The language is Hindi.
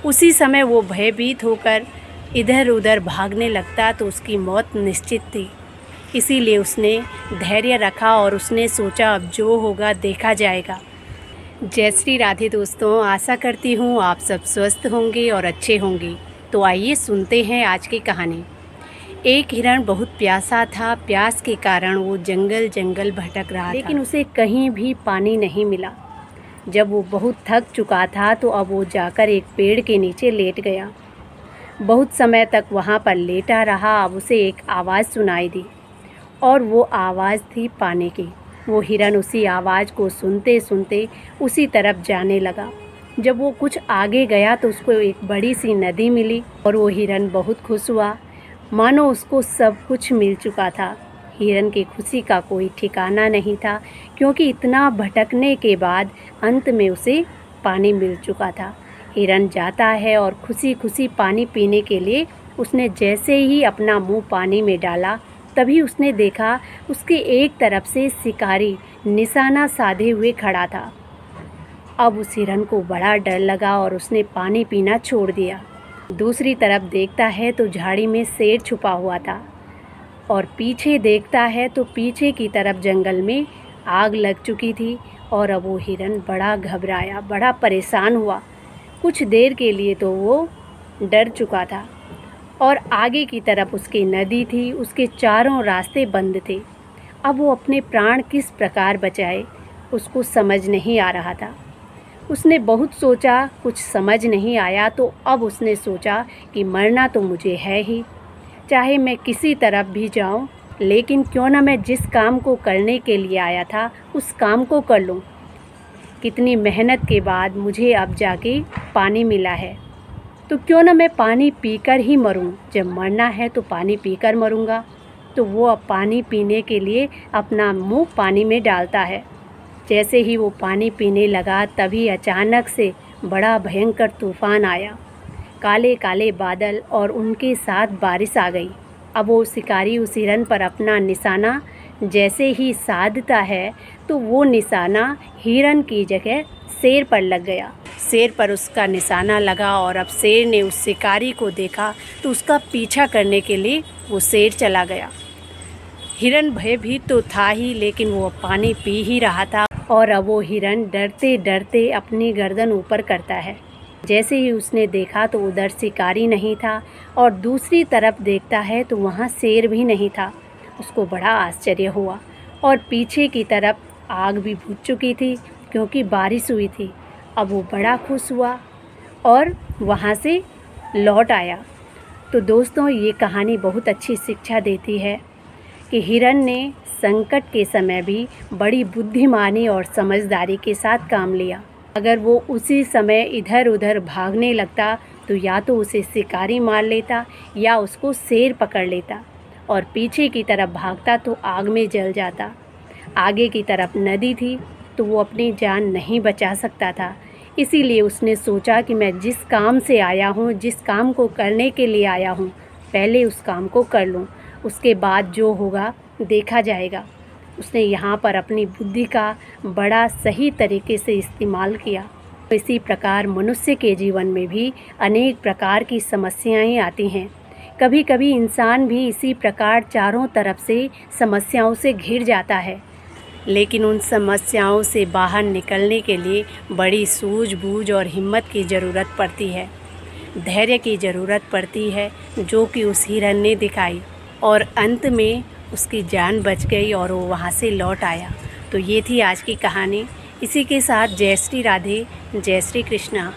उसी समय वो भयभीत होकर इधर उधर भागने लगता तो उसकी मौत निश्चित थी। इसीलिए उसने धैर्य रखा और उसने सोचा अब जो होगा देखा जाएगा। जय श्री राधे दोस्तों, आशा करती हूँ आप सब स्वस्थ होंगे और अच्छे होंगे। तो आइए सुनते हैं आज की कहानी। एक हिरण बहुत प्यासा था। प्यास के कारण वो जंगल जंगल भटक रहा था, लेकिन उसे कहीं भी पानी नहीं मिला। जब वो बहुत थक चुका था तो अब वो जाकर एक पेड़ के नीचे लेट गया। बहुत समय तक वहाँ पर लेटा रहा। अब उसे एक आवाज़ सुनाई दी और वो आवाज़ थी पानी की। वो हिरण उसी आवाज़ को सुनते सुनते उसी तरफ जाने लगा। जब वो कुछ आगे गया तो उसको एक बड़ी सी नदी मिली और वो हिरण बहुत खुश हुआ, मानो उसको सब कुछ मिल चुका था। हिरण की खुशी का कोई ठिकाना नहीं था, क्योंकि इतना भटकने के बाद अंत में उसे पानी मिल चुका था। हिरण जाता है और खुशी खुशी पानी पीने के लिए उसने जैसे ही अपना मुंह पानी में डाला, तभी उसने देखा उसके एक तरफ से शिकारी निशाना साधे हुए खड़ा था। अब उस हिरण को बड़ा डर लगा और उसने पानी पीना छोड़ दिया। दूसरी तरफ देखता है तो झाड़ी में शेर छुपा हुआ था और पीछे देखता है तो पीछे की तरफ जंगल में आग लग चुकी थी। और अब वो हिरण बड़ा घबराया, बड़ा परेशान हुआ। कुछ देर के लिए तो वो डर चुका था और आगे की तरफ उसकी नदी थी, उसके चारों रास्ते बंद थे। अब वो अपने प्राण किस प्रकार बचाए, उसको समझ नहीं आ रहा था। उसने बहुत सोचा, कुछ समझ नहीं आया, तो अब उसने सोचा कि मरना तो मुझे है ही, चाहे मैं किसी तरफ भी जाऊं, लेकिन क्यों ना मैं जिस काम को करने के लिए आया था उस काम को कर लूं। कितनी मेहनत के बाद मुझे अब जाके पानी मिला है, तो क्यों ना मैं पानी पीकर ही मरूं। जब मरना है तो पानी पीकर मरूंगा। तो वो अब पानी पीने के लिए अपना मुंह पानी में डालता है। जैसे ही वो पानी पीने लगा, तभी अचानक से बड़ा भयंकर तूफान आया। काले काले बादल और उनके साथ बारिश आ गई। अब वो शिकारी उस हिरण पर अपना निशाना जैसे ही साधता है तो वो निशाना हिरण की जगह शेर पर लग गया। शेर पर उसका निशाना लगा और अब शेर ने उस शिकारी को देखा तो उसका पीछा करने के लिए वो शेर चला गया। हिरण भयभीत तो था ही, लेकिन वो पानी पी ही रहा था और अब वो हिरण डरते डरते अपनी गर्दन ऊपर करता है। जैसे ही उसने देखा तो उधर शिकारी नहीं था और दूसरी तरफ देखता है तो वहाँ शेर भी नहीं था। उसको बड़ा आश्चर्य हुआ और पीछे की तरफ आग भी बुझ चुकी थी, क्योंकि बारिश हुई थी। अब वो बड़ा खुश हुआ और वहाँ से लौट आया। तो दोस्तों, ये कहानी बहुत अच्छी शिक्षा देती है कि हिरण ने संकट के समय भी बड़ी बुद्धिमानी और समझदारी के साथ काम लिया। अगर वो उसी समय इधर उधर भागने लगता तो या तो उसे शिकारी मार लेता या उसको शेर पकड़ लेता, और पीछे की तरफ भागता तो आग में जल जाता। आगे की तरफ नदी थी तो वो अपनी जान नहीं बचा सकता था। इसीलिए उसने सोचा कि मैं जिस काम से आया हूँ, जिस काम को करने के लिए आया हूँ, पहले उस काम को कर लूँ, उसके बाद जो होगा देखा जाएगा। उसने यहाँ पर अपनी बुद्धि का बड़ा सही तरीके से इस्तेमाल किया। इसी प्रकार मनुष्य के जीवन में भी अनेक प्रकार की समस्याएं आती हैं। कभी कभी इंसान भी इसी प्रकार चारों तरफ से समस्याओं से घिर जाता है, लेकिन उन समस्याओं से बाहर निकलने के लिए बड़ी सूझबूझ और हिम्मत की ज़रूरत पड़ती है, धैर्य की ज़रूरत पड़ती है, जो कि उस हिरण ने दिखाई और अंत में उसकी जान बच गई और वो वहाँ से लौट आया। तो ये थी आज की कहानी। इसी के साथ जय श्री राधे, जय श्री कृष्णा।